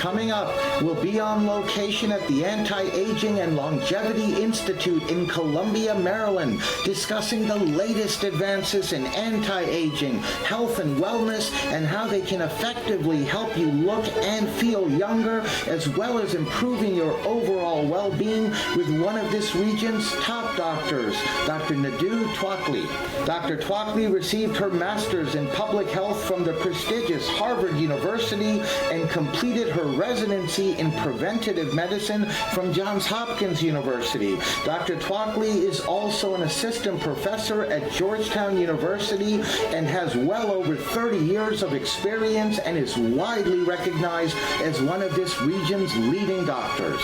coming up, we'll be on location at the Anti-Aging and Longevity Institute in Columbia, Maryland, discussing the latest advances in anti-aging, health and wellness, and how they can effectively help you look and feel younger, as well as improving your overall well-being with one of this region's top doctors, Dr. Nadu Tuakli. Dr. Tuakli received her master's in public health from the prestigious Harvard University and completed her residency in preventative medicine from Johns Hopkins University. Dr. Tuakli is also an assistant professor at Georgetown University and has well over 30 years of experience and is widely recognized as one of this region's leading doctors.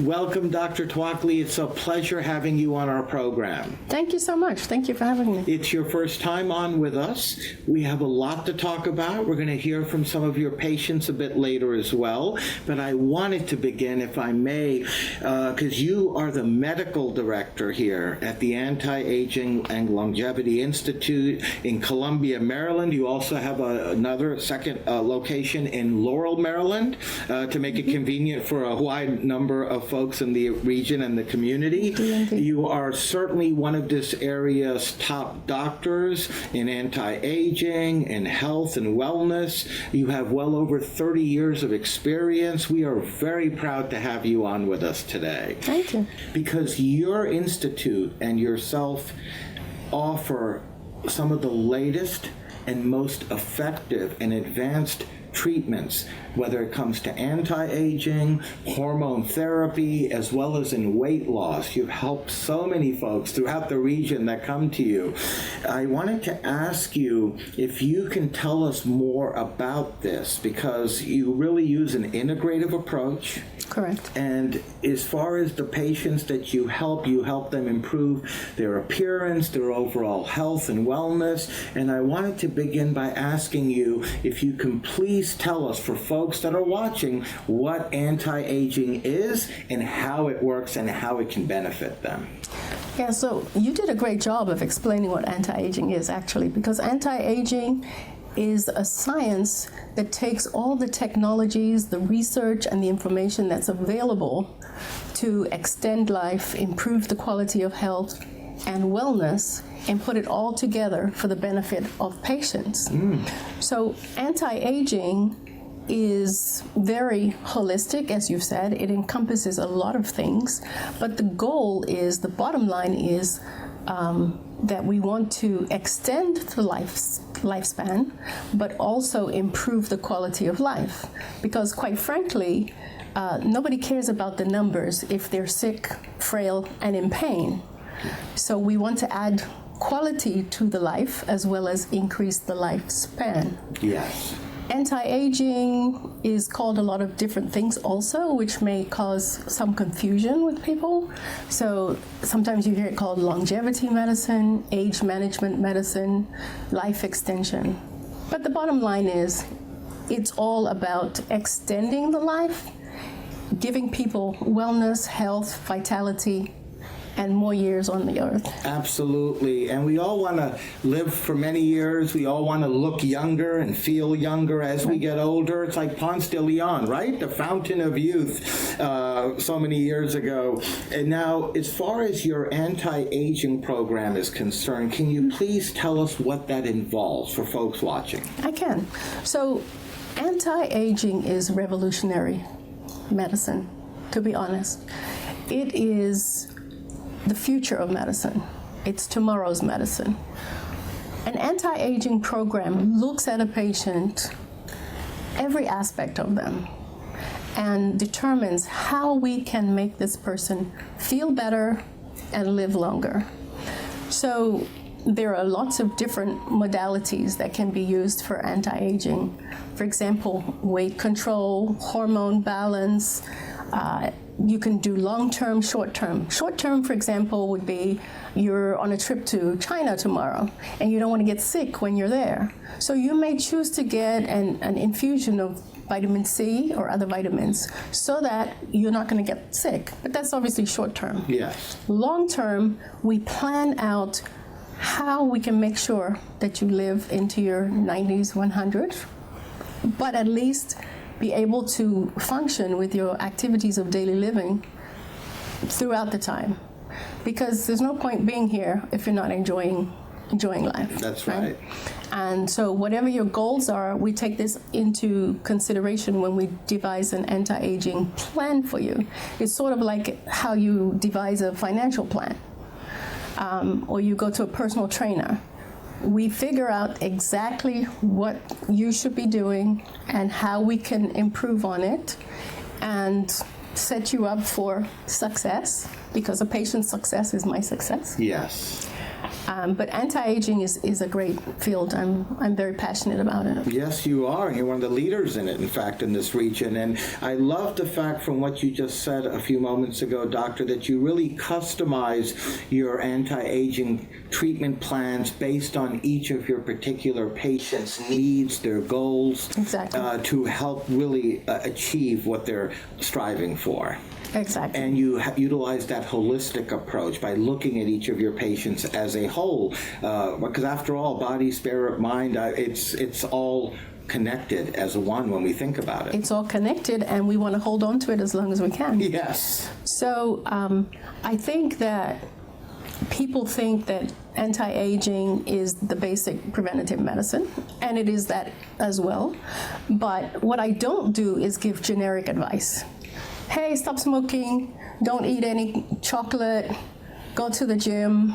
Welcome, Dr. Tuakli. It's a pleasure having you on our program. Thank you so much. Thank you for having me. It's your first time on with us. We have a lot to talk about. We're going to hear from some of your patients a bit later as well. But I wanted to begin, if I may, because you are the medical director here at the Anti-Aging and Longevity Institute in Columbia, Maryland. You also have another second location in Laurel, Maryland, to make it convenient for a wide number of folks in the region and the community. You are certainly one of this area's top doctors in anti-aging and health and wellness. You have well over 30 years of experience. We are very proud to have you on with us today. Thank you. Because your institute and yourself offer some of the latest and most effective and advanced treatments, whether it comes to anti-aging, hormone therapy, as well as in weight loss. You've helped so many folks throughout the region that come to you. I wanted to ask you if you can tell us more about this, because you really use an integrative approach. Correct. And as far as the patients that you help them improve their appearance, their overall health and wellness. And I wanted to begin by asking you if you can please tell us, for folks that are watching, what anti-aging is and how it works and how it can benefit them. Yeah, so you did a great job of explaining what anti-aging is, actually, because anti-aging is a science that takes all the technologies, the research, and the information that's available to extend life, improve the quality of health and wellness, and put it all together for the benefit of patients. So anti-aging is very holistic, as you said. It encompasses a lot of things, but the goal is, the bottom line is, that we want to extend the lifespan, but also improve the quality of life. Because quite frankly, nobody cares about the numbers if they're sick, frail, and in pain. So we want to add quality to the life as well as increase the lifespan. Yes. Anti-aging is called a lot of different things also, which may cause some confusion with people. So sometimes you hear it called longevity medicine, age management medicine, life extension. But the bottom line is, it's all about extending the life, giving people wellness, health, vitality, and more years on the earth. Absolutely. And we all want to live for many years. We all want to look younger and feel younger as we get older. It's like Ponce de Leon, right? The fountain of youth so many years ago. And now, as far as your anti-aging program is concerned, can you please tell us what that involves for folks watching? I can. So anti-aging is revolutionary medicine, to be honest. It is the future of medicine. It's tomorrow's medicine. An anti-aging program looks at a patient, every aspect of them, and determines how we can make this person feel better and live longer. So there are lots of different modalities that can be used for anti-aging. For example, weight control, hormone balance. You can do long-term, short-term. Short-term, for example, would be you're on a trip to China tomorrow and you don't want to get sick when you're there. So you may choose to get an infusion of vitamin C or other vitamins so that you're not going to get sick. But that's obviously short-term. Yes. Long-term, we plan out how we can make sure that you live into your 90s, 100, but at least be able to function with your activities of daily living throughout the time. Because there's no point being here if you're not enjoying life. That's right. And so whatever your goals are, we take this into consideration when we devise an anti-aging plan for you. It's sort of like how you devise a financial plan, or you go to a personal trainer. We figure out exactly what you should be doing and how we can improve on it and set you up for success, because a patient's success is my success. Yes. But anti-aging is a great field. I'm very passionate about it. Yes, you are. You're one of the leaders in it, in fact, in this region. And I love the fact from what you just said a few moments ago, Doctor, that you really customize your anti-aging treatment plans based on each of your particular patients' needs, their goals, exactly, to help really achieve what they're striving for. Exactly. And you utilize that holistic approach by looking at each of your patients as a whole, because after all, body, spirit, mind, it's all connected as one when we think about it. It's all connected, and we want to hold on to it as long as we can. Yes. So I think that people think that anti-aging is the basic preventative medicine, and it is that as well. But what I don't do is give generic advice. Hey, stop smoking, don't eat any chocolate, go to the gym,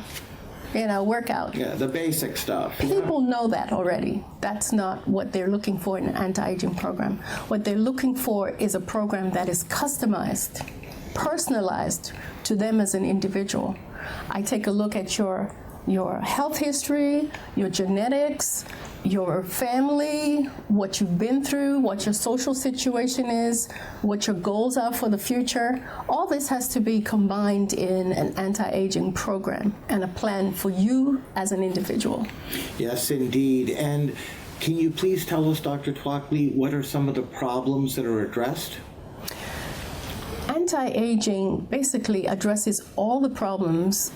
work out. Yeah, the basic stuff. People know that already. That's not what they're looking for in an anti-aging program. What they're looking for is a program that is customized, personalized to them as an individual. I take a look at your health history, your genetics, your family, what you've been through, what your social situation is, what your goals are for the future. All this has to be combined in an anti-aging program and a plan for you as an individual. Yes, indeed. And can you please tell us, Dr. Tuakli, what are some of the problems that are addressed? Anti-aging basically addresses all the problems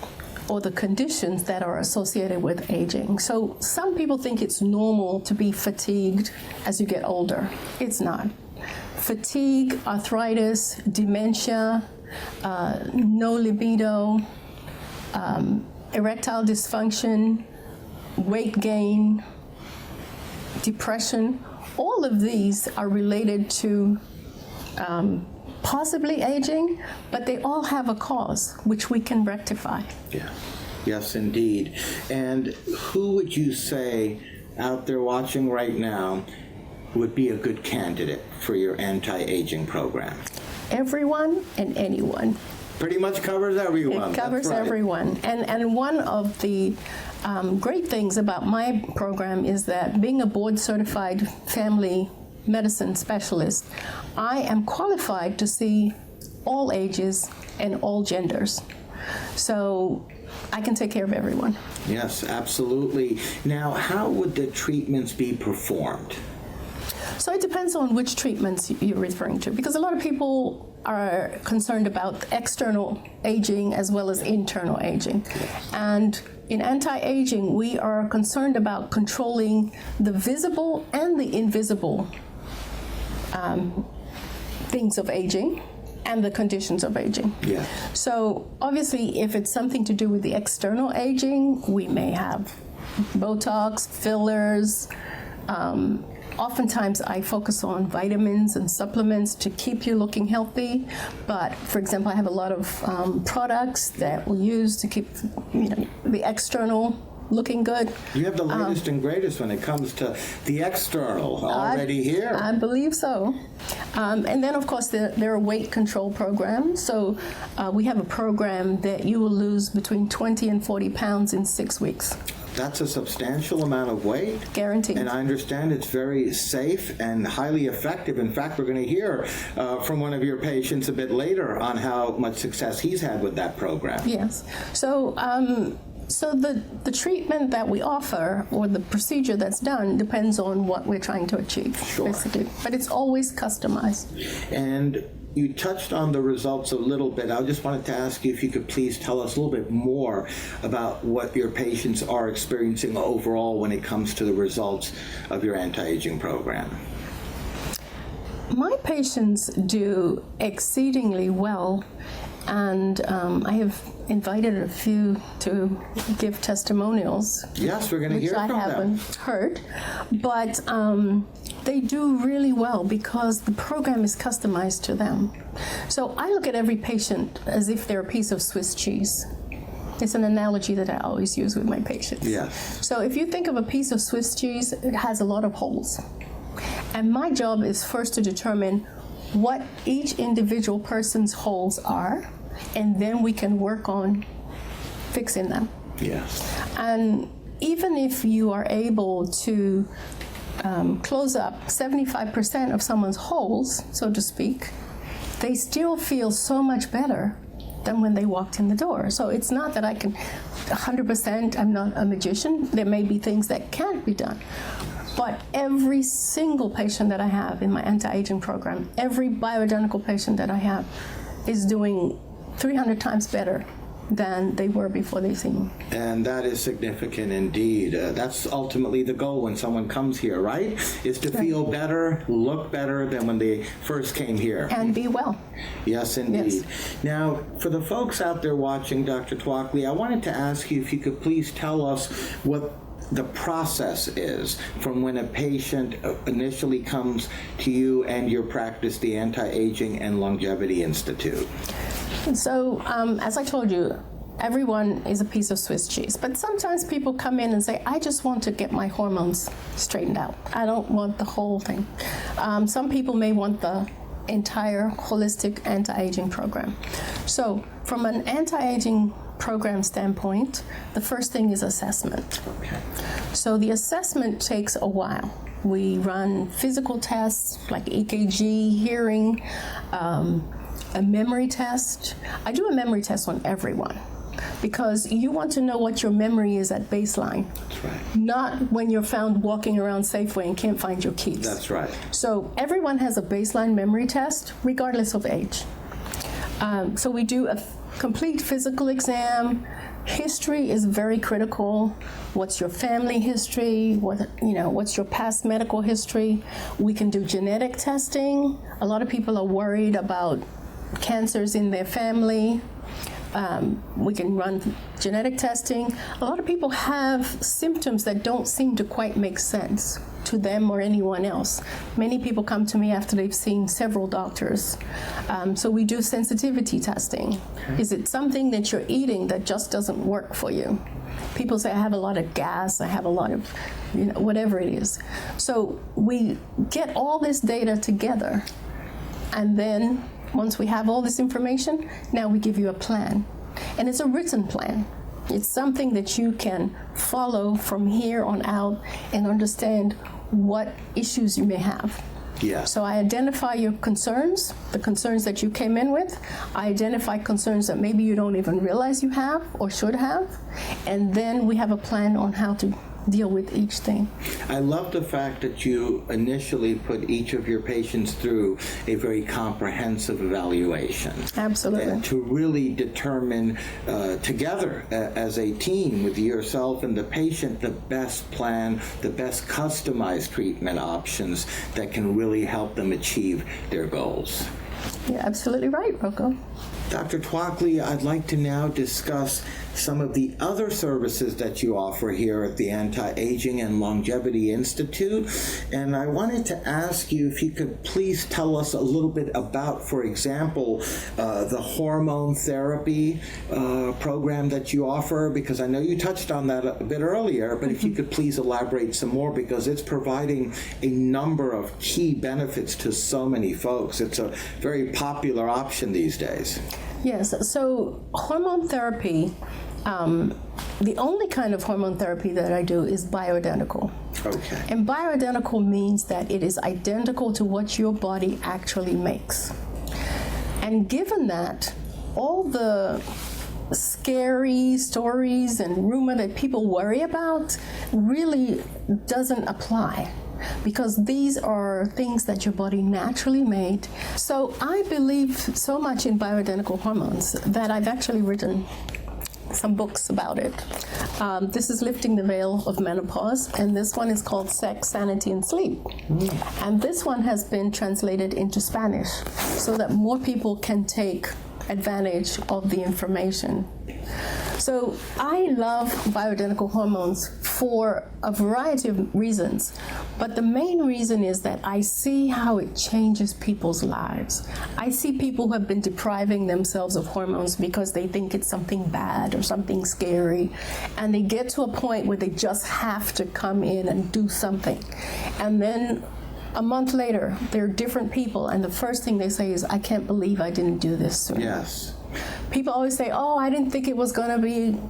or the conditions that are associated with aging. So some people think it's normal to be fatigued as you get older. It's not. Fatigue, arthritis, dementia, no libido, erectile dysfunction, weight gain, depression, all of these are related to possibly aging, but they all have a cause which we can rectify. Yeah. Yes, indeed. And who would you say out there watching right now would be a good candidate for your anti-aging program? Everyone and anyone. Pretty much covers everyone. It covers everyone. And one of the great things about my program is that being a board-certified family medicine specialist, I am qualified to see all ages and all genders. So I can take care of everyone. Yes, absolutely. Now, how would the treatments be performed? So it depends on which treatments you're referring to, because a lot of people are concerned about external aging as well as internal aging. And in anti-aging, we are concerned about controlling the visible and the invisible things of aging and the conditions of aging. Yeah. So obviously, if it's something to do with the external aging, we may have Botox, fillers. Oftentimes, I focus on vitamins and supplements to keep you looking healthy. But for example, I have a lot of products that we use to keep the external looking good. You have the latest and greatest when it comes to the external already here. I believe so. And then, of course, there are weight control programs. So we have a program that you will lose between 20 and 40 pounds in 6 weeks. That's a substantial amount of weight. Guaranteed. And I understand it's very safe and highly effective. In fact, we're going to hear from one of your patients a bit later on how much success he's had with that program. Yes. So the treatment that we offer or the procedure that's done depends on what we're trying to achieve, Sure. basically. But it's always customized. And you touched on the results a little bit. I just wanted to ask you if you could please tell us a little bit more about what your patients are experiencing overall when it comes to the results of your anti-aging program. My patients do exceedingly well, and I have invited a few to give testimonials. Yes, we're going to hear from them. Which I haven't heard, but they do really well because the program is customized to them. So I look at every patient as if they're a piece of Swiss cheese. It's an analogy that I always use with my patients. Yes. So if you think of a piece of Swiss cheese, it has a lot of holes. And my job is first to determine what each individual person's holes are, and then we can work on fixing them. Yes. And even if you are able to close up 75% of someone's holes, so to speak, they still feel so much better than when they walked in the door. So it's not that I can 100%, I'm not a magician. There may be things that can't be done. But every single patient that I have in my anti-aging program, every bioidentical patient that I have is doing 300 times better than they were before they see me. And that is significant indeed. That's ultimately the goal when someone comes here, right? Is to feel better, look better than when they first came here. And be well. Yes, indeed. Yes. Now, for the folks out there watching, Dr. Tuakli, I wanted to ask you if you could please tell us what the process is from when a patient initially comes to you and your practice, the Anti-Aging and Longevity Institute. So, as I told you, everyone is a piece of Swiss cheese. But sometimes people come in and say, I just want to get my hormones straightened out. I don't want the whole thing. Some people may want the entire holistic anti-aging program. So, from an anti-aging program standpoint, the first thing is assessment. Okay. So the assessment takes a while. We run physical tests like EKG, hearing, a memory test. I do a memory test on everyone because you want to know what your memory is at baseline. That's right. Not when you're found walking around Safeway and can't find your keys. That's right. So everyone has a baseline memory test regardless of age. So we do a complete physical exam. History is very critical. What's your family history? What's your past medical history? We can do genetic testing. A lot of people are worried about cancers in their family. We can run genetic testing. A lot of people have symptoms that don't seem to quite make sense to them or anyone else. Many people come to me after they've seen several doctors. So we do sensitivity testing. Okay. Is it something that you're eating that just doesn't work for you? People say, I have a lot of gas, I have a lot of, whatever it is. So we get all this data together, and then once we have all this information, now we give you a plan. And it's a written plan. It's something that you can follow from here on out and understand what issues you may have. Yeah. So I identify your concerns, the concerns that you came in with. I identify concerns that maybe you don't even realize you have or should have. And then we have a plan on how to deal with each thing. I love the fact that you initially put each of your patients through a very comprehensive evaluation. Absolutely. And to really determine together as a team with yourself and the patient the best plan, the best customized treatment options that can really help them achieve their goals. You're absolutely right, Rocco. Dr. Tuakli, I'd like to now discuss some of the other services that you offer here at the Anti-Aging and Longevity Institute. And I wanted to ask you if you could please tell us a little bit about, for example, the hormone therapy program that you offer, because I know you touched on that a bit earlier, but if you could please elaborate some more, because it's providing a number of key benefits to so many folks. It's a very popular option these days. Yes, so hormone therapy, the only kind of hormone therapy that I do is bioidentical. Okay. And bioidentical means that it is identical to what your body actually makes. And given that, all the scary stories and rumor that people worry about really doesn't apply, because these are things that your body naturally made. So I believe so much in bioidentical hormones that I've actually written some books about it. This is Lifting the Veil of Menopause, and this one is called Sex, Sanity, and Sleep. And this one has been translated into Spanish so that more people can take advantage of the information. So I love bioidentical hormones for a variety of reasons, but the main reason is that I see how it changes people's lives. I see people who have been depriving themselves of hormones because they think it's something bad or something scary, and they get to a point where they just have to come in and do something. And then a month later, they're different people, and the first thing they say is, I can't believe I didn't do this sooner. Yes. People always say, oh, I didn't think it was going to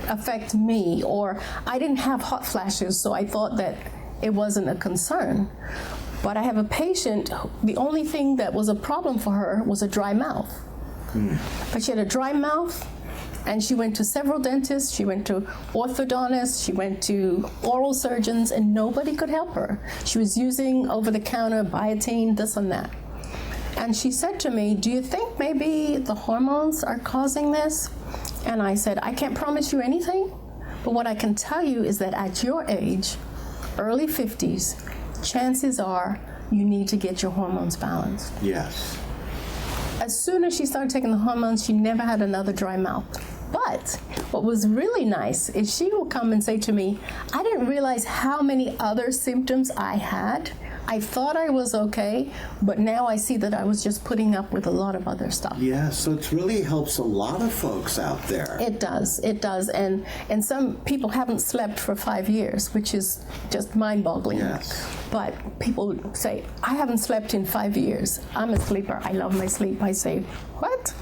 affect me, or I didn't have hot flashes, so I thought that it wasn't a concern. But I have a patient, the only thing that was a problem for her was a dry mouth. But she had a dry mouth, and she went to several dentists, she went to orthodontists, she went to oral surgeons, and nobody could help her. She was using over-the-counter biotin, this and that. And she said to me, do you think maybe the hormones are causing this? And I said, I can't promise you anything, but what I can tell you is that at your age, early 50s, chances are you need to get your hormones balanced. Yes. As soon as she started taking the hormones, she never had another dry mouth. But what was really nice is she will come and say to me, I didn't realize how many other symptoms I had. I thought I was okay, but now I see that I was just putting up with a lot of other stuff. Yeah, so it really helps a lot of folks out there. It does. And some people haven't slept for 5 years, which is just mind-boggling. Yes. But people say, I haven't slept in 5 years. I'm a sleeper. I love my sleep. I say, what?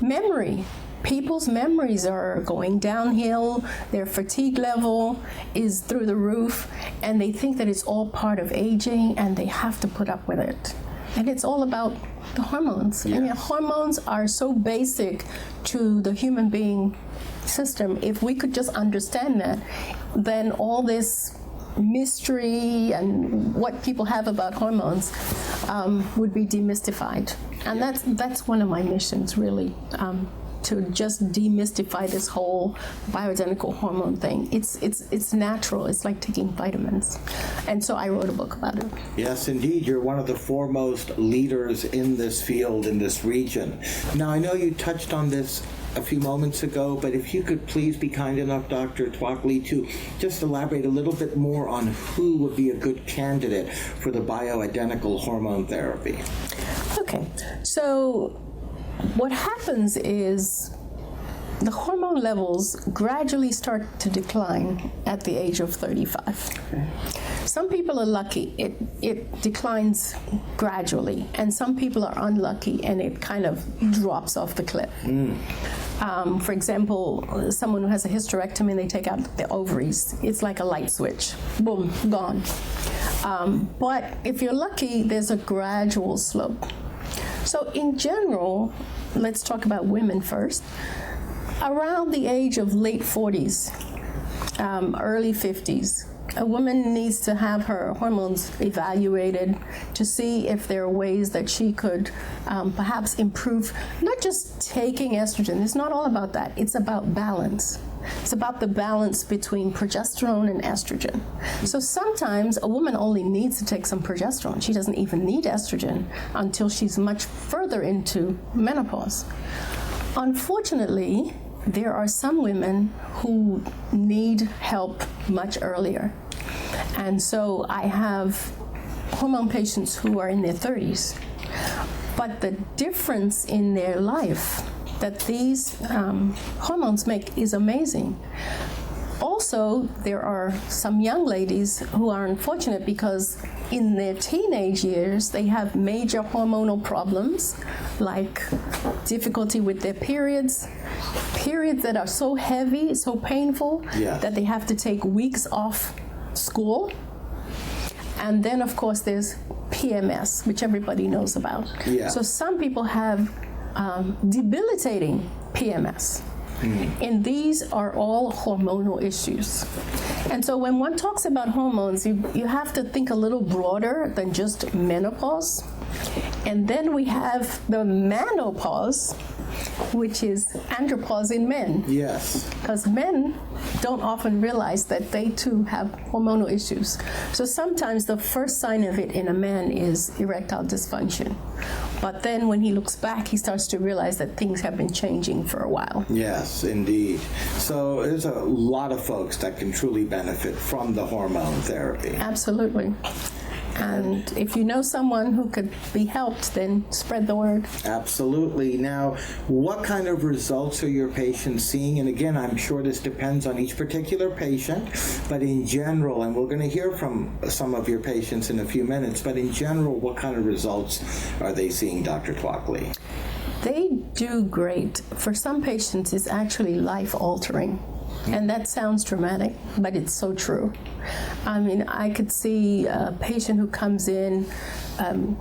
Memory. People's memories are going downhill, their fatigue level is through the roof, and they think that it's all part of aging and they have to put up with it. And it's all about the hormones. Yes. I mean, hormones are so basic to the human being system. If we could just understand that, then all this mystery and what people have about hormones would be demystified. And that's one of my missions, really. To just demystify this whole bioidentical hormone thing. It's natural. It's like taking vitamins. And so I wrote a book about it. Yes, indeed. You're one of the foremost leaders in this field, in this region. Now, I know you touched on this a few moments ago, but if you could please be kind enough, Dr. Tuakli, to just elaborate a little bit more on who would be a good candidate for the bioidentical hormone therapy. Okay. So what happens is the hormone levels gradually start to decline at the age of 35. Okay. Some people are lucky, it declines gradually, and some people are unlucky and it kind of drops off the cliff. For example, someone who has a hysterectomy and they take out the ovaries, it's like a light switch, boom, gone. But if you're lucky, there's a gradual slope. So in general, let's talk about women first. Around the age of late 40s, early 50s, a woman needs to have her hormones evaluated to see if there are ways that she could perhaps improve, not just taking estrogen. It's not all about that. It's about balance. It's about the balance between progesterone and estrogen. So sometimes a woman only needs to take some progesterone. She doesn't even need estrogen until she's much further into menopause. Unfortunately, there are some women who need help much earlier. And so I have hormone patients who are in their 30s. But the difference in their life that these hormones make is amazing. Also, there are some young ladies who are unfortunate because in their teenage years, they have major hormonal problems, like difficulty with their periods that are so heavy, so painful, that they have to take weeks off school. And then, of course, there's PMS, which everybody knows about. So some people have debilitating PMS. And these are all hormonal issues. And so when one talks about hormones, you have to think a little broader than just menopause. And then we have the menopause, which is andropause in men. Yes. Because men don't often realize that they too have hormonal issues. So sometimes the first sign of it in a man is erectile dysfunction. But then when he looks back, he starts to realize that things have been changing for a while. Yes, indeed. So there's a lot of folks that can truly benefit from the hormone therapy. Absolutely. And if you know someone who could be helped, then spread the word. Absolutely. Now, what kind of results are your patients seeing? And again, I'm sure this depends on each particular patient, but in general, and we're going to hear from some of your patients in a few minutes, but in general, what kind of results are they seeing, Dr. Tuakli? They do great. For some patients, it's actually life-altering. And that sounds dramatic, but it's so true. I mean, I could see a patient who comes in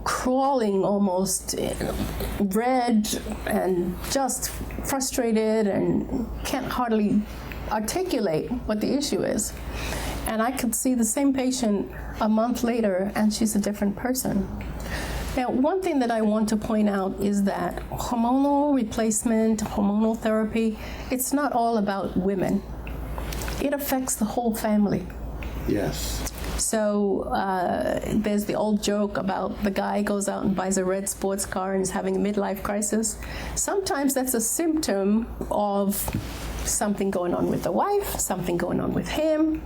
crawling almost red and just frustrated and can't hardly articulate what the issue is. And I could see the same patient a month later, and she's a different person. Now, one thing that I want to point out is that hormonal replacement, hormonal therapy, it's not all about women. It affects the whole family. Yes. So there's the old joke about the guy goes out and buys a red sports car and is having a midlife crisis. Sometimes that's a symptom of something going on with the wife, something going on with him.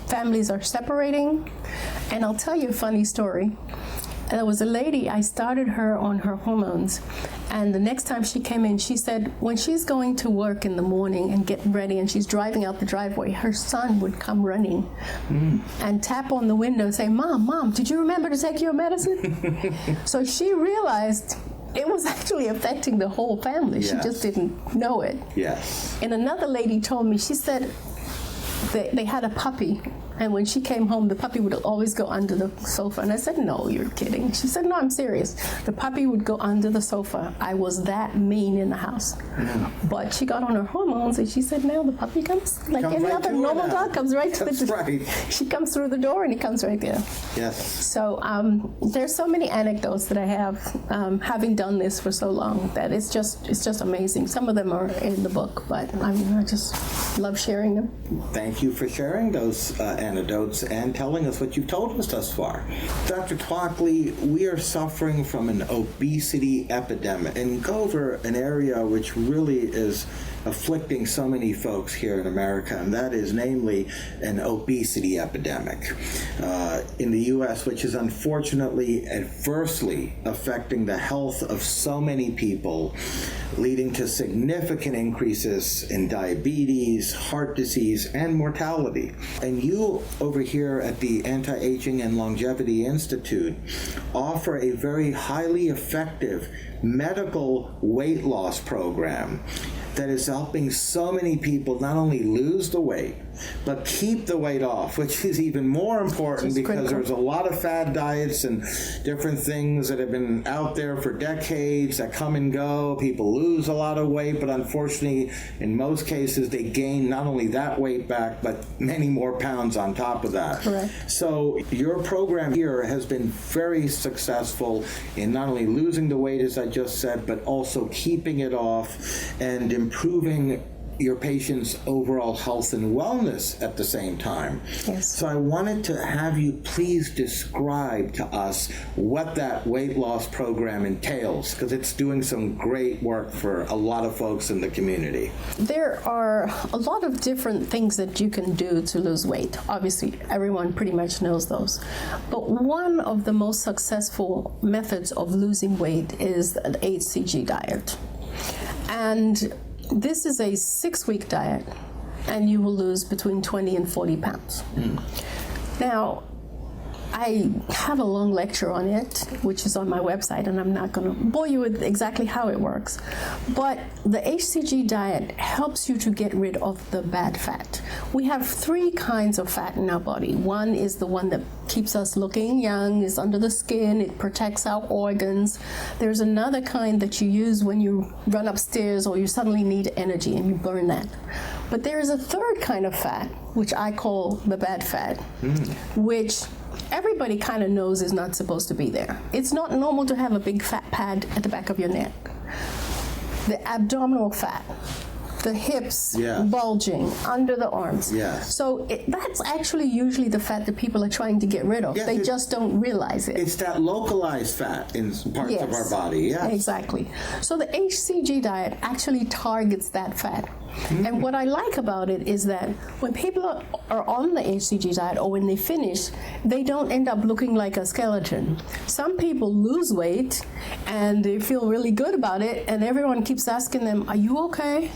Families are separating. And I'll tell you a funny story. There was a lady, I started her on her hormones, and the next time she came in, she said when she's going to work in the morning and getting ready and she's driving out the driveway, her son would come running and tap on the window and say, Mom, did you remember to take your medicine? So she realized it was actually affecting the whole family. Yes. She just didn't know it. Yes. And another lady told me, she said they had a puppy, and when she came home, the puppy would always go under the sofa. And I said, no, you're kidding. She said, no, I'm serious. The puppy would go under the sofa. I was that mean in the house. But she got on her hormones, and she said, now the puppy comes, like any right other normal dog, comes right to That's the door. right. She comes through the door, and he comes right there. Yes. So there's so many anecdotes that I have, having done this for so long, that it's just amazing. Some of them are in the book, but I mean, I just love sharing them. Thank you for sharing those anecdotes and telling us what you've told us thus far. Dr. Tuakli, we are suffering from an obesity epidemic, and go over an area which really is afflicting so many folks here in America, and that is namely an obesity epidemic in the U.S., which is unfortunately adversely affecting the health of so many people, leading to significant increases in diabetes, heart disease, and mortality. And you over here at the Anti-Aging and Longevity Institute offer a very highly effective medical weight loss program that is helping so many people not only lose the weight, but keep the weight off, which is even more important because there's a lot of fad diets and different things that have been out there for decades that come and go. People lose a lot of weight, but unfortunately, in most cases, they gain not only that weight back, but many more pounds on top of that. Correct. So your program here has been very successful in not only losing the weight, as I just said, but also keeping it off and improving your patient's overall health and wellness at the same time. Yes. So I wanted to have you please describe to us what that weight loss program entails, because it's doing some great work for a lot of folks in the community. There are a lot of different things that you can do to lose weight. Obviously, everyone pretty much knows those. But one of the most successful methods of losing weight is an HCG diet. And this is a 6-week diet, and you will lose between 20 and 40 pounds. Now, I have a long lecture on it, which is on my website, and I'm not going to bore you with exactly how it works. But the HCG diet helps you to get rid of the bad fat. We have 3 kinds of fat in our body. One is the one that keeps us looking young, is under the skin, it protects our organs. There's another kind that you use when you run upstairs or you suddenly need energy and you burn that. But there is a 3rd kind of fat, which I call the bad fat, which everybody kind of knows is not supposed to be there. It's not normal to have a big fat pad at the back of your neck. the abdominal fat, the hips bulging, under the arms. Yes. So that's actually usually the fat that people are trying to get rid of. Yes, they just don't realize it. It's that localized fat in parts of our body. Yes. Exactly. So the HCG diet actually targets that fat. And what I like about it is that when people are on the HCG diet, or when they finish, they don't end up looking like a skeleton. Some people lose weight and they feel really good about it, and everyone keeps asking them, "Are you okay?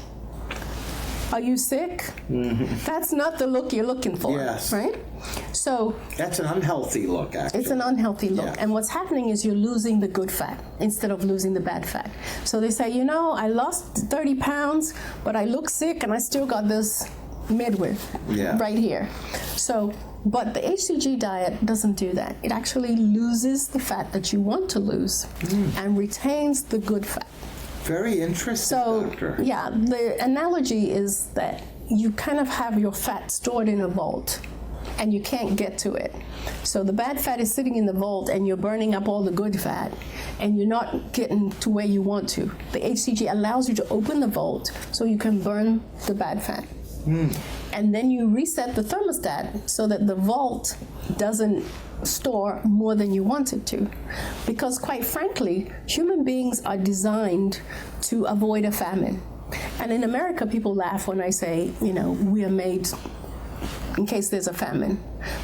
Are you sick?" That's not the look you're looking for, right? So that's an unhealthy look, actually. It's an unhealthy look. Yeah. And what's happening is you're losing the good fat instead of losing the bad fat. So they say, I lost 30 pounds, but I look sick and I still got this midriff right here. So, but the HCG diet doesn't do that. It actually loses the fat that you want to lose and retains the good fat. Very interesting, Doctor. Yeah, the analogy is that you kind of have your fat stored in a vault and you can't get to it. So the bad fat is sitting in the vault and you're burning up all the good fat and you're not getting to where you want to. The HCG allows you to open the vault so you can burn the bad fat. And then you reset the thermostat so that the vault doesn't store more than you want it to. Because quite frankly, human beings are designed to avoid a famine. And in America, people laugh when I say, we are made in case there's a famine.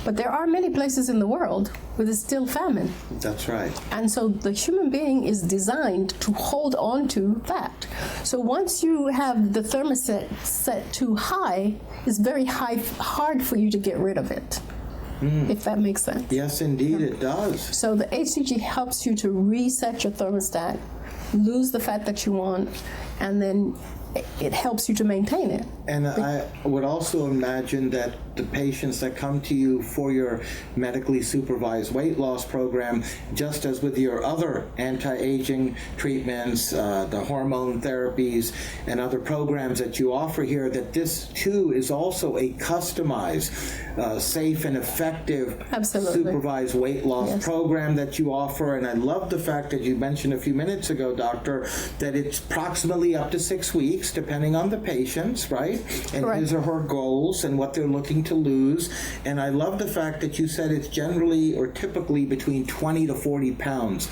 But there are many places in the world where there's still famine. That's right. And so the human being is designed to hold on to that. So once you have the thermostat set too high, it's very hard for you to get rid of it. If that makes sense. Yes, indeed, it does. So the HCG helps you to reset your thermostat, lose the fat that you want, and then it helps you to maintain it. And I would also imagine that the patients that come to you for your medically supervised weight loss program, just as with your other anti-aging treatments, the hormone therapies, and other programs that you offer here, that this too is also a customized, safe and effective supervised weight loss program that you offer. And I love the fact that you mentioned a few minutes ago, Doctor, that it's approximately up to 6 weeks, depending on the patients, right? And his or her goals and what they're looking to lose. And I love the fact that you said it's generally or typically between 20 to 40 pounds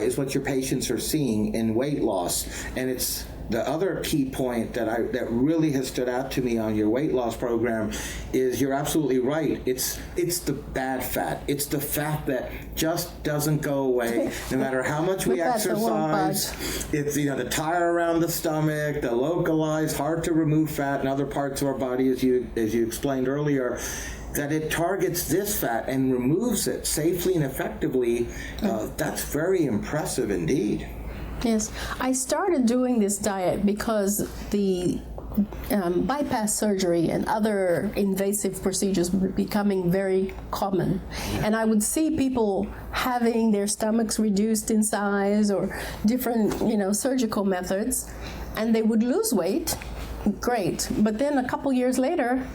is what your patients are seeing in weight loss. And it's the other key point that really has stood out to me on your weight loss program is you're absolutely right. It's the bad fat. It's the fat that just doesn't go away no matter how much we exercise. It's the tire around the stomach, the localized, hard to remove fat in other parts of our body, as you explained earlier. That it targets this fat and removes it safely and effectively. That's very impressive indeed. Yes, I started doing this diet because the bypass surgery and other invasive procedures were becoming very common. And I would see people having their stomachs reduced in size or different, surgical methods, and they would lose weight, great. But then a couple years later,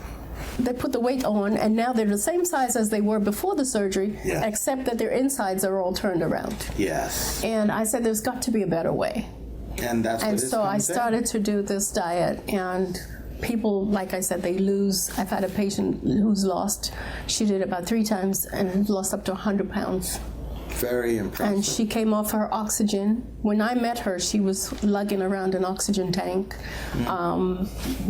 they put the weight on, and now they're the same size as they were before the surgery, except that their insides are all turned around. Yes. And I said, there's got to be a better way. And that's and so I started to do this diet, and people, like I said, they lose. I've had a patient who's lost, she did it about 3 times and lost up to 100 pounds. Very impressive. And she came off her oxygen. When I met her, she was lugging around an oxygen tank.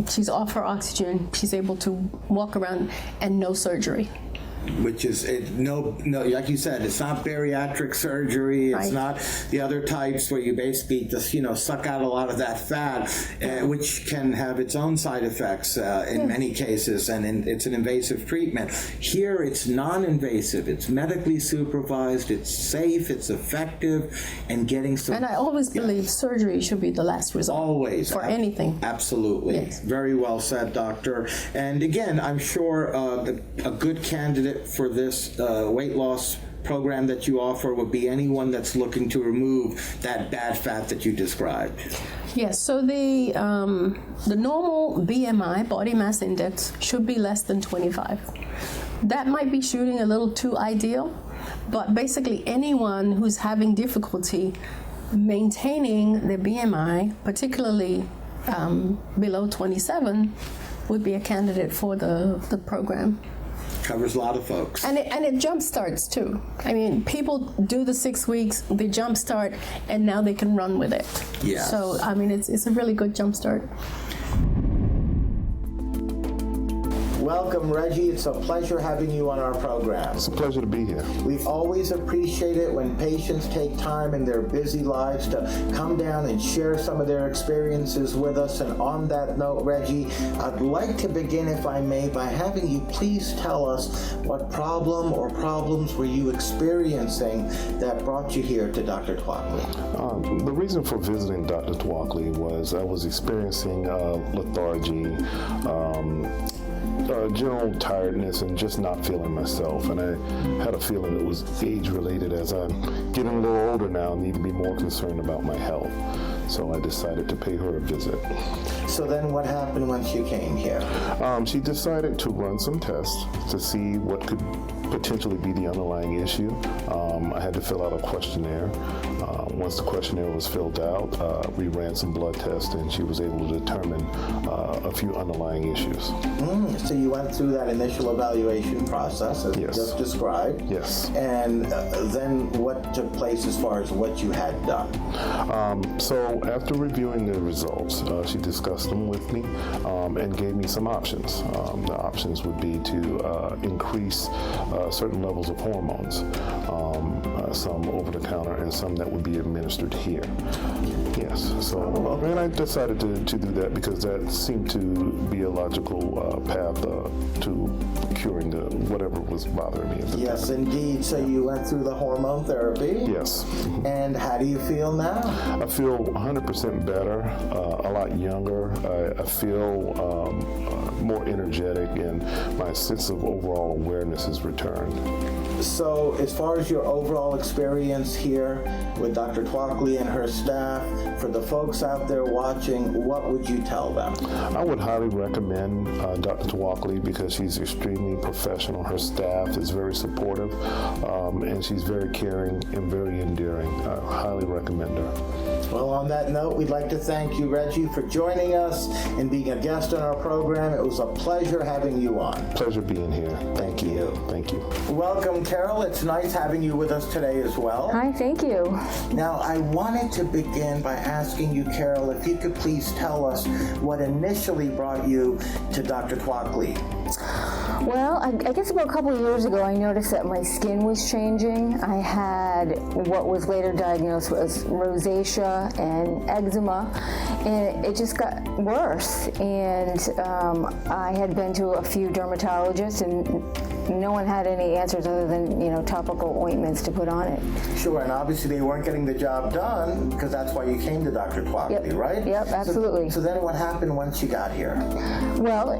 She's off her oxygen. She's able to walk around, and no surgery. Which is no, like you said, it's not bariatric surgery. It's not the other types where you basically just suck out a lot of that fat, which can have its own side effects in many cases, and it's an invasive treatment. Here, it's non-invasive. It's medically supervised. It's safe. It's effective, and getting some. And I always believe surgery should be the last result. Always for anything. Absolutely. Yes. Very well said, Doctor. And again, I'm sure a good candidate for this weight loss program that you offer would be anyone that's looking to remove that bad fat that you described. Yes, so the normal BMI, body mass index, should be less than 25. That might be shooting a little too ideal, but basically anyone who's having difficulty maintaining the BMI, particularly below 27, would be a candidate for the program. Covers a lot of folks. And it jump starts too. I mean, people do the 6 weeks, they jump start, and now they can run with it. Yeah. So, I mean, it's a really good jump start. Welcome, Reggie. It's a pleasure having you on our program. It's a pleasure to be here. We always appreciate it when patients take time in their busy lives to come down and share some of their experiences with us. And on that note, Reggie, I'd like to begin, if I may, by having you please tell us what problem or problems were you experiencing that brought you here to Dr. Tuakli? The reason for visiting Dr. Tuakli was I was experiencing lethargy, general tiredness, and just not feeling myself. And I had a feeling it was age-related. As I'm getting a little older now, I need to be more concerned about my health. So I decided to pay her a visit. So then what happened once you came here? She decided to run some tests to see what could potentially be the underlying issue. I had to fill out a questionnaire. Once the questionnaire was filled out, we ran some blood tests, and she was able to determine a few underlying issues. So you went through that initial evaluation process, as you just described. Yes. And then what took place as far as what you had done? So after reviewing the results, she discussed them with me and gave me some options. The options would be to increase certain levels of hormones, some over-the-counter and some that would be administered here. Yes, so and I decided to do that because that seemed to be a logical path to curing whatever was bothering me. Yes, indeed. So you went through the hormone therapy? Yes. And how do you feel now? I feel 100% better, a lot younger. I feel more energetic, and my sense of overall awareness has returned. So as far as your overall experience here with Dr. Tuakli and her staff, for the folks out there watching, what would you tell them? I would highly recommend Dr. Tuakli because she's extremely professional. Her staff is very supportive, and she's very caring and very endearing. I highly recommend her. Well, on that note, we'd like to thank you, Reggie, for joining us and being a guest on our program. It was a pleasure having you on. Pleasure being here. Thank you. Thank you. Welcome, Carol. It's nice having you with us today as well. Hi, thank you. Now, I wanted to begin by asking you, Carol, if you could please tell us what initially brought you to Dr. Tuakli. Well, I guess about a couple of years ago, I noticed that my skin was changing. I had what was later diagnosed as rosacea and eczema, and it just got worse. And I had been to a few dermatologists, and no one had any answers other than, topical ointments to put on it. Sure, and obviously they weren't getting the job done because that's why you came to Dr. Tuakli, right? Yep, absolutely. So then what happened once you got here? Well,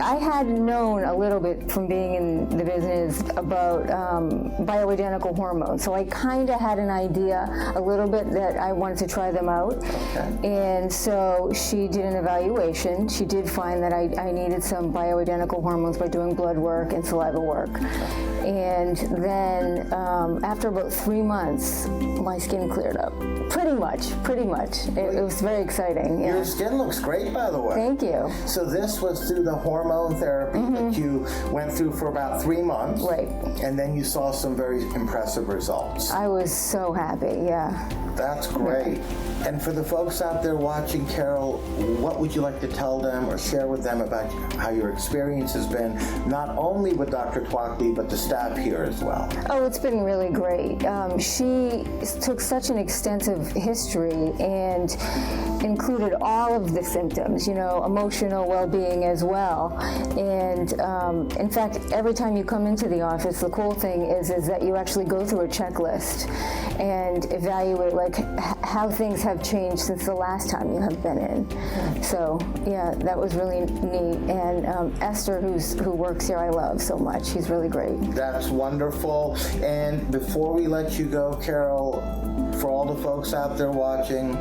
I had known a little bit from being in the business about bioidentical hormones, so I kind of had an idea a little bit that I wanted to try them out. Okay. And so she did an evaluation. She did find that I needed some bioidentical hormones by doing blood work and saliva work. And then after about 3 months, my skin cleared up. Pretty much. It was very exciting. Yeah. Your skin looks great, by the way. Thank you. So this was through the hormone therapy that you went through for about 3 months. Right. And then you saw some very impressive results. I was so happy, yeah. That's great. And for the folks out there watching, Carol, what would you like to tell them or share with them about how your experience has been, not only with Dr. Tuakli, but the staff here as well? Oh, it's been really great. She took such an extensive history and included all of the symptoms, emotional well-being as well. And in fact, every time you come into the office, the cool thing is that you actually go through a checklist and evaluate how things have changed since the last time you have been in. So yeah, that was really neat. And Esther, who works here, I love so much. She's really great. That's wonderful. And before we let you go, Carol, for all the folks out there watching,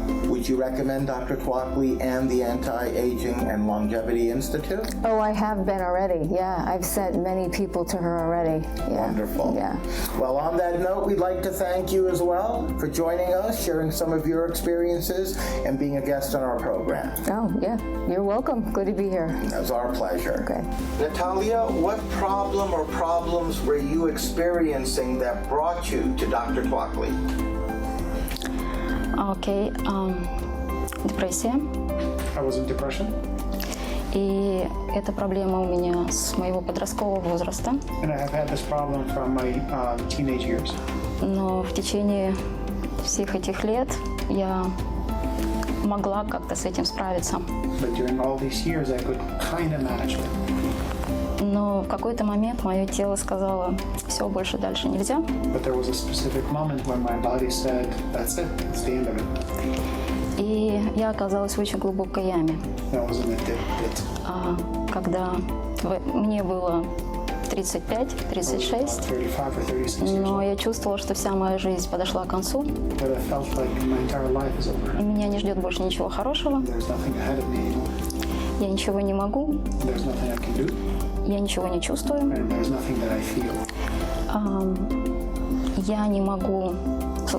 Would you recommend Dr. Tuakli and the Anti-Aging and Longevity Institute? Oh, I have been already. Yeah, I've sent many people to her already. Yeah. Wonderful. Yeah. Well, on that note, we'd like to thank you as well for joining us, sharing some of your experiences, and being a guest on our program. Oh, yeah. You're welcome. Good to be here. It was our pleasure. Okay. Natalia, what problem or problems were you experiencing that brought you to Dr. Tuakli? Окей, депрессия. I was in depression, И эта проблема у меня с моего подросткового возраста. and I have had this problem from my teenage years. Но в течение всех этих лет я могла как-то с этим справиться. But during all these years, I could kind of manage it. Но в какой-то момент мое тело сказало, все, больше дальше нельзя. But there was a specific moment when my body said, that's it, it's the end of it. И я оказалась в очень глубокой яме. I was in a deep pit. Когда мне было 35-36, About 35 or 36 years но old. я чувствовала, что вся моя жизнь подошла к концу, But I felt like my entire life is over. и меня не ждет больше ничего хорошего. There's nothing ahead of me anymore. Я ничего не могу, There's nothing I can do, я ничего не чувствую. and there's nothing that I feel. Я не могу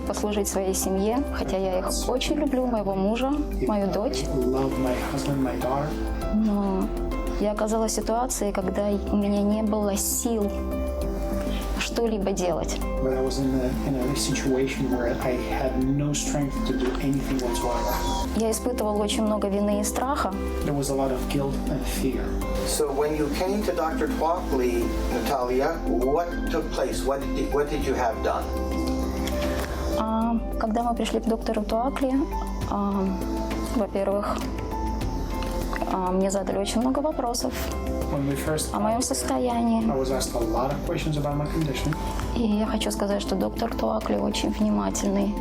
послужить своей семье, хотя я их очень люблю, моего мужа, мою дочь. I love my husband, my daughter, Но я оказалась в ситуации, когда у меня не было сил что-либо делать. but I was in a situation where I had no strength to do anything whatsoever. Я испытывала очень много вины и страха. There was a lot of guilt and fear. So when you came to Dr. Tuakli, Natalia, what took place? What did you have done? Когда мы пришли к доктору Туакли, во-первых, мне задали очень много вопросов When we first о моем состоянии. I was asked a lot of questions about my condition, И я хочу сказать, что доктор Туакли очень внимательный,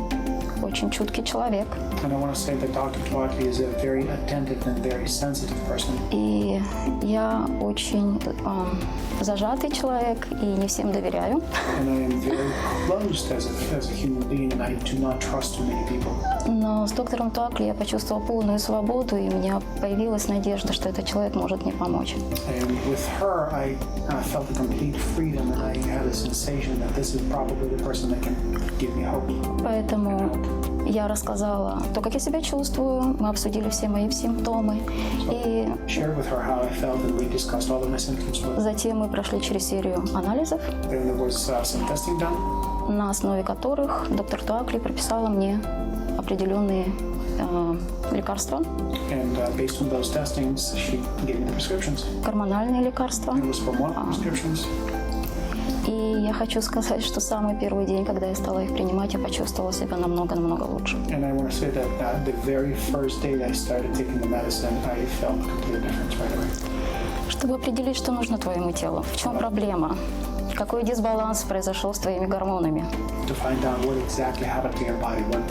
очень чуткий человек. and I want to say that Dr. Tualki is a very attentive and very sensitive person. И я очень зажатый человек и не всем доверяю. And I am very closed as a human being, and I do not trust too many people. Но с доктором Туакли я почувствовала полную свободу, и у меня появилась надежда, что этот человек может мне помочь. And with her, I felt a complete freedom, and I had a sensation that this is probably the person that can give me hope. Поэтому я рассказала то, как я себя чувствую, мы обсудили все мои симптомы, и Shared with her how I felt, and we discussed all of my symptoms. затем мы прошли через серию анализов, Then there was some testing done, на основе которых доктор Туакли прописала мне определенные лекарства, and based on those testings, she gave me the prescriptions. гормональные лекарства. It was for more prescriptions. И я хочу сказать, что самый первый день, когда я стала их принимать, я почувствовала себя намного-намного лучше. And I want to say that the very first day I started taking the medicine, I felt a complete difference right away. Чтобы определить, что нужно твоему телу, в чем проблема, какой дисбаланс произошел с твоими гормонами. To find out what exactly happened to your body, what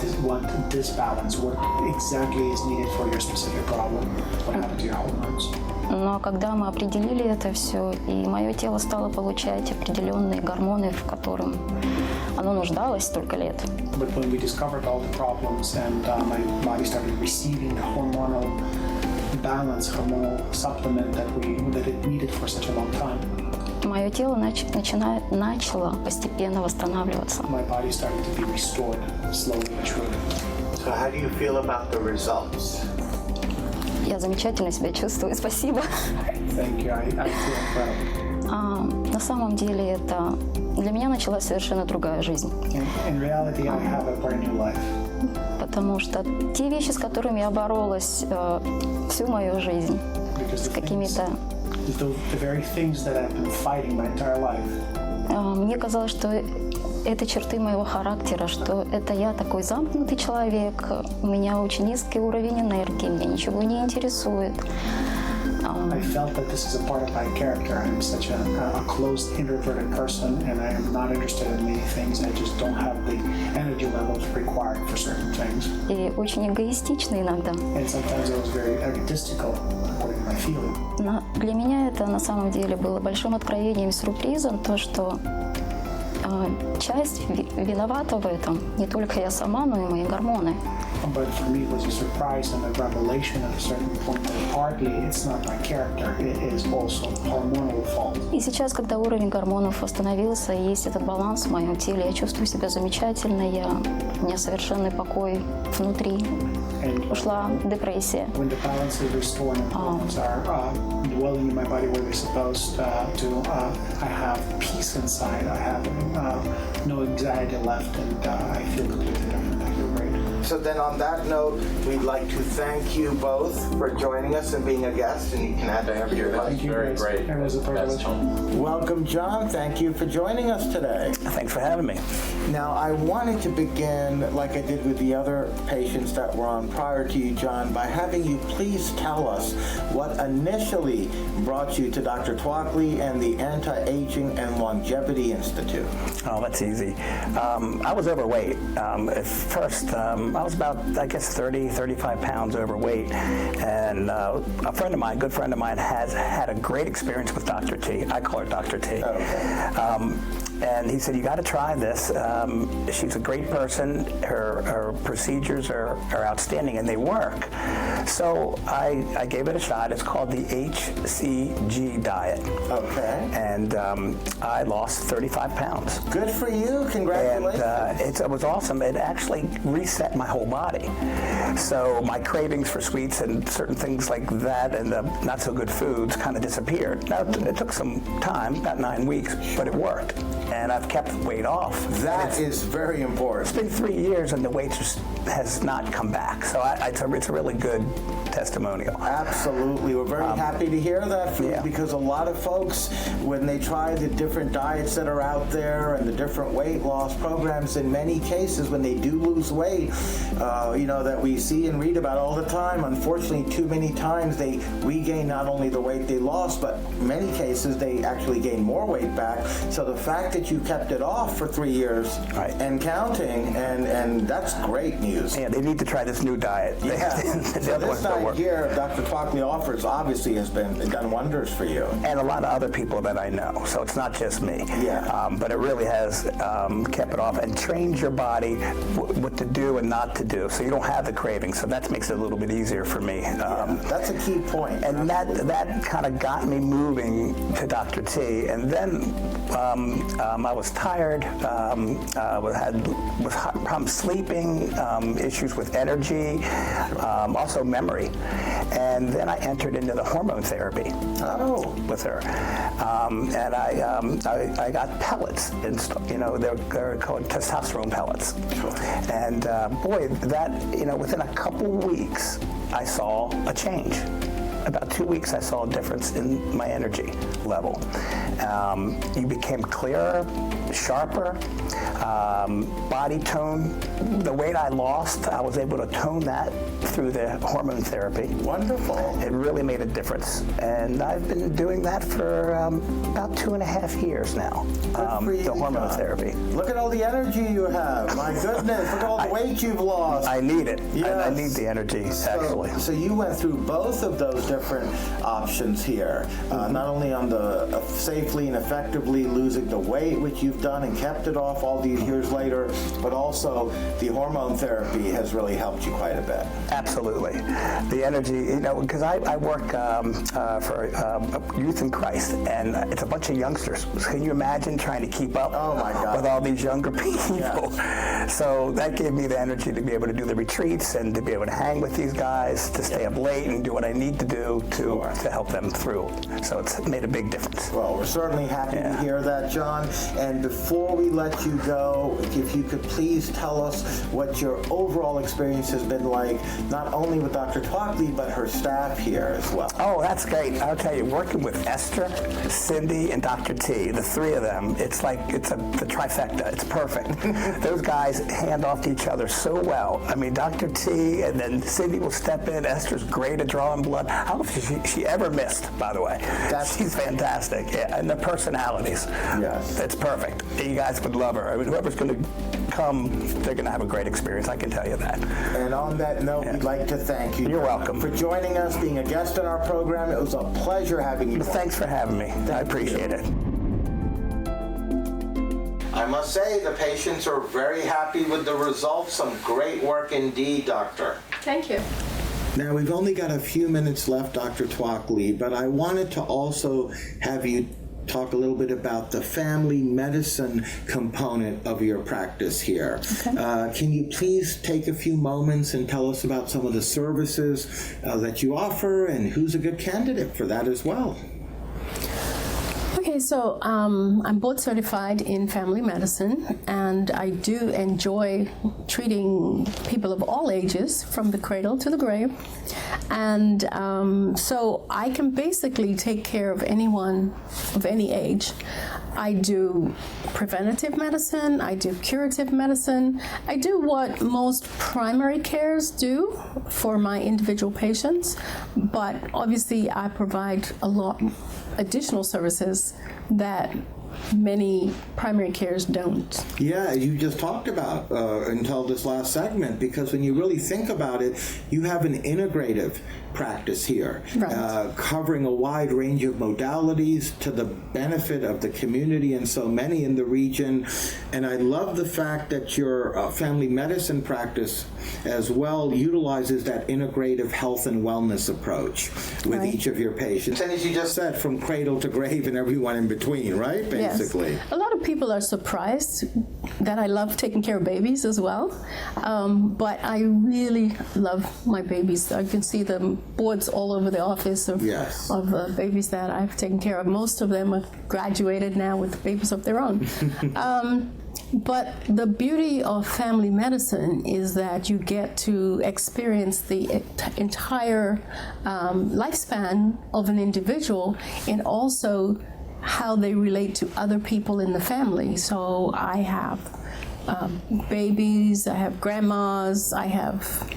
disbalance, what exactly is needed for your specific problem, what happened to your hormones. Но когда мы определили это все, и мое тело стало получать определенные гормоны, в котором оно нуждалось столько лет, But when we discovered all the problems and my body started receiving the hormonal balance, hormonal supplement that it needed for such a long time, мое тело начало постепенно восстанавливаться. my body started to be restored slowly but surely. So how do you feel about the results? Я замечательно себя чувствую, спасибо. Thank you. I feel incredible. На самом деле это для меня началась совершенно другая жизнь. In reality, I have a brand new life. Потому что те вещи, с которыми я боролась всю мою жизнь, Because с какими-то... the very things that I've been fighting my entire life, Мне казалось, что это черты моего характера, что это я такой замкнутый человек, у меня очень низкий уровень энергии, меня ничего не интересует. I felt that this is a part of my character. I'm such a closed, introverted person, and I am not interested in many things. I just don't have the energy levels required for certain things. И очень эгоистична иногда. And sometimes I was very egotistical according to my feeling. Но для меня это на самом деле было большим откровением и сюрпризом, то, что часть виновата в этом, не только я сама, но и мои гормоны. but for me it was a surprise and a revelation at a certain point that partly it's not my character, it is also hormonal fault. И сейчас, когда уровень гормонов восстановился, и есть этот баланс в моем теле, я чувствую себя замечательно, у меня совершенный покой внутри. Ушла депрессия. When the balance is restored and hormones are dwelling in my body where they're supposed to, I have peace inside. I have no anxiety left, and I feel completely different. I feel great. So then on that note, we'd like to thank you both for joining us and being a guest, and you can add to your life. Thank you, Very guys. great. It was a privilege. Welcome, John. Thank you for joining us today. Thanks for having me. Now, I wanted to begin, like I did with the other patients that were on prior to you, John, by having you please tell us what initially brought you to Dr. Tuakli and the Anti-Aging and Longevity Institute. Oh, that's easy. I was overweight. At first, I was about, I guess, 30, 35 pounds overweight. And a friend of mine, good friend of mine, has had a great experience with Dr. T. I call her Dr. T. Okay. And he said, you got to try this. She's a great person. Her procedures are outstanding, and they work. So I gave it a shot. It's called the HCG diet. Okay. And I lost 35 pounds. Good for you. Congratulations. And it was awesome. It actually reset my whole body. So my cravings for sweets and certain things like that and the not so good foods kind of disappeared. Now, it took some time, about 9 weeks, but it worked. And I've kept the weight off. That is very important. It's been 3 years and the weight just has not come back. So it's a really good testimonial. Absolutely. We're very happy to hear that from you, because a lot of folks, when they try the different diets that are out there and the different weight loss programs, in many cases, when they do lose weight, that we see and read about all the time, unfortunately, too many times they regain not only the weight they lost, but in many cases they actually gain more weight back. So the fact that you kept it off for 3 years and counting, and that's great news. Yeah, they need to try this new diet. Yeah. So this diet here Dr. Tuakli offers obviously has done wonders for you. And a lot of other people that I know. So it's not just me. Yeah. But it really has kept it off and trained your body what to do and not to do. So you don't have the craving. So that makes it a little bit easier for me. That's a key point. And that kind of got me moving to Dr. T. And then I was tired, had problems sleeping, issues with energy, also memory. And then I entered into the hormone therapy with her. And I got pellets, they're called testosterone pellets. Sure. And boy, that, within a couple weeks, I saw a change. About 2 weeks, I saw a difference in my energy level. You became clearer, sharper, body tone. The weight I lost, I was able to tone that through the hormone therapy. Wonderful. It really made a difference. And I've been doing that for about 2.5 years now, Good for you, the hormone John. therapy. Look at all the energy you have. My goodness, look at all the weight you've lost. I need it. Yes. I need the energy, actually. So you went through both of those different options here, not only on the safely and effectively losing the weight, which you've done and kept it off all these years later, but also the hormone therapy has really helped you quite a bit. Absolutely. The energy, because I work for Youth in Christ, and it's a bunch of youngsters. Can you imagine trying to keep up with all these younger people? Yes. So that gave me the energy to be able to do the retreats and to be able to hang with these guys, to stay up late and do what I need to do to help them through. So it's made a big difference. Well, we're certainly happy to hear that, John. And before we let you go, if you could please tell us what your overall experience has been like, not only with Dr. Tuakli, but her staff here as well. Oh, that's great. I'll tell you, working with Esther, Cindy, and Dr. T, the three of them, it's like the trifecta. It's perfect. Those guys hand off to each other so well. I mean, Dr. T and then Cindy will step in. Esther's great at drawing blood. I don't know if she ever missed, by the way. She's fantastic. Yeah, and the personalities. Yes. It's perfect. You guys would love her. I mean, whoever's going to come, they're going to have a great experience. I can tell you that. And on that note, we'd like to thank you. You're welcome. For joining us, being a guest in our program. It was a pleasure having you. Thanks for having me. I appreciate it. I must say the patients are very happy with the results. Some great work indeed, doctor. Thank you. Now, we've only got a few minutes left, Dr. Tuakli, but I wanted to also have you talk a little bit about the family medicine component of your practice here. Okay. Can you please take a few moments and tell us about some of the services that you offer and who's a good candidate for that as well? Okay, so I'm board certified in family medicine, and I do enjoy treating people of all ages from the cradle to the grave. And so I can basically take care of anyone of any age. I do preventative medicine, I do curative medicine, I do what most primary cares do for my individual patients, but obviously I provide a lot additional services that many primary cares don't. Yeah, you just talked about until this last segment, because when you really think about it, you have an integrative practice here, right. Covering a wide range of modalities to the benefit of the community and so many in the region. And I love the fact that your family medicine practice as well utilizes that integrative health and wellness approach with right. each of your patients. And as you just said, from cradle to grave and everyone in between, right? Basically. Yes. A lot of people are surprised that I love taking care of babies as well. But I really love my babies. I can see them boards all over the office of babies that I've taken care of. Most of them are graduated now with babies of their own. But the beauty of family medicine is that you get to experience the entire lifespan of an individual, and also how they relate to other people in the family. So I have babies, I have grandmas, I have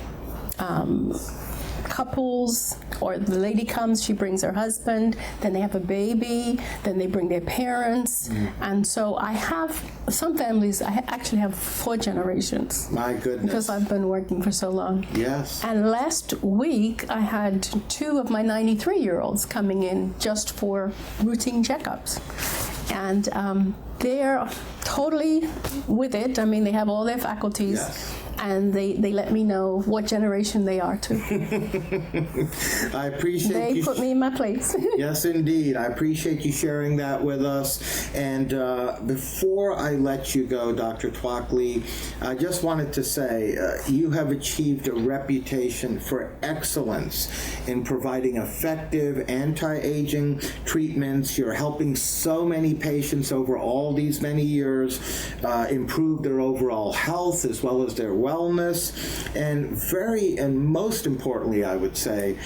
couples, or the lady comes, she brings her husband, then they have a baby, then they bring their parents. And so I have some families, I actually have 4 generations. My goodness. Because I've been working for so long. Yes. And last week I had 2 of my 93-year-olds coming in just for routine checkups. And they're totally with it. I mean, they have all their faculties. Yes. And they let me know what generation they are too. I appreciate They put me in my place. Yes, indeed. I appreciate you sharing that with us. And before I let you go, Dr. Tuakli, I just wanted to say you have achieved a reputation for excellence in providing effective anti-aging treatments. You're helping so many patients over all these many years improve their overall health as well as their wellness, and most importantly, I would say,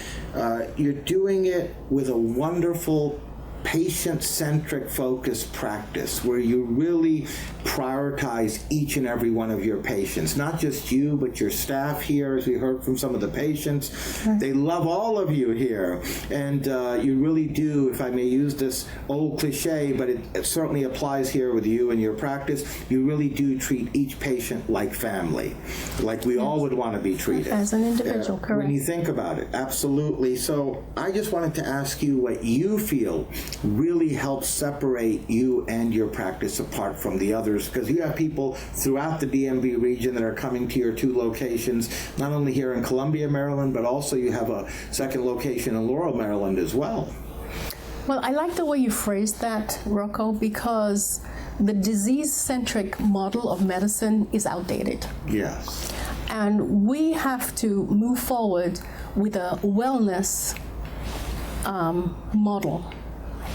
you're doing it with a wonderful patient-centric focused practice where you really prioritize each and every one of your patients, not just you, but your staff here, as we heard from some of the patients. Right. They love all of you here, and you really do, if I may use this old cliche, but it certainly applies here with you and your practice, you really do treat each patient like family, like we all would want to be treated. As an individual, correct. When you think about it, absolutely. So I just wanted to ask you what you feel really helps separate you and your practice apart from the others, because you have people throughout the DMV region that are coming to your 2 locations, not only here in Columbia, Maryland, but also you have a second location in Laurel, Maryland as well. Well, I like the way you phrased that, Rocco, because the disease-centric model of medicine is outdated. Yes. And we have to move forward with a wellness model,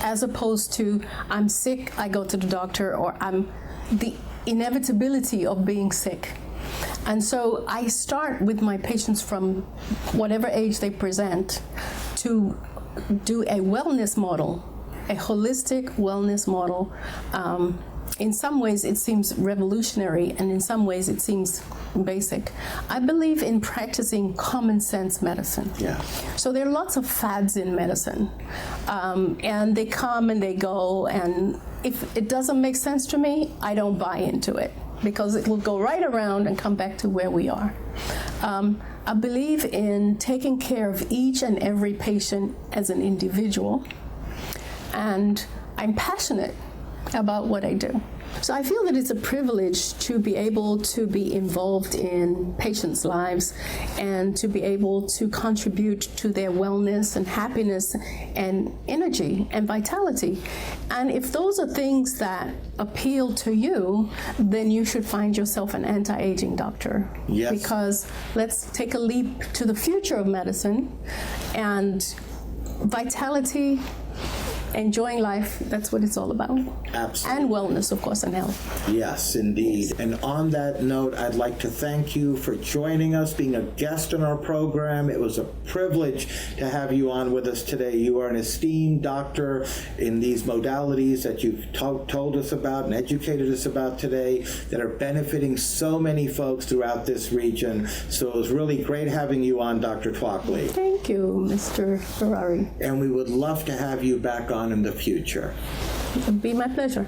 as opposed to I'm sick, I go to the doctor, or I'm the inevitability of being sick. And so I start with my patients from whatever age they present to do a wellness model, a holistic wellness model. In some ways it seems revolutionary, and in some ways it seems basic. I believe in practicing common sense medicine. Yeah. So there are lots of fads in medicine, and they come and they go, and if it doesn't make sense to me, I don't buy into it, because it will go right around and come back to where we are. I believe in taking care of each and every patient as an individual, and I'm passionate about what I do. So I feel that it's a privilege to be able to be involved in patients' lives and to be able to contribute to their wellness and happiness and energy and vitality. And if those are things that appeal to you, then you should find yourself an anti-aging doctor. Yes. Because let's take a leap to the future of medicine, and vitality, enjoying life, that's what it's all about. Absolutely. And wellness, of course, and health. Yes, indeed. And on that note, I'd like to thank you for joining us, being a guest on our program. It was a privilege to have you on with us today. You are an esteemed doctor in these modalities that you've told us about and educated us about today that are benefiting so many folks throughout this region. So it was really great having you on, Dr. Tuakli. Thank you, Mr. Ferrari. And we would love to have you back on in the future. It'd be my pleasure.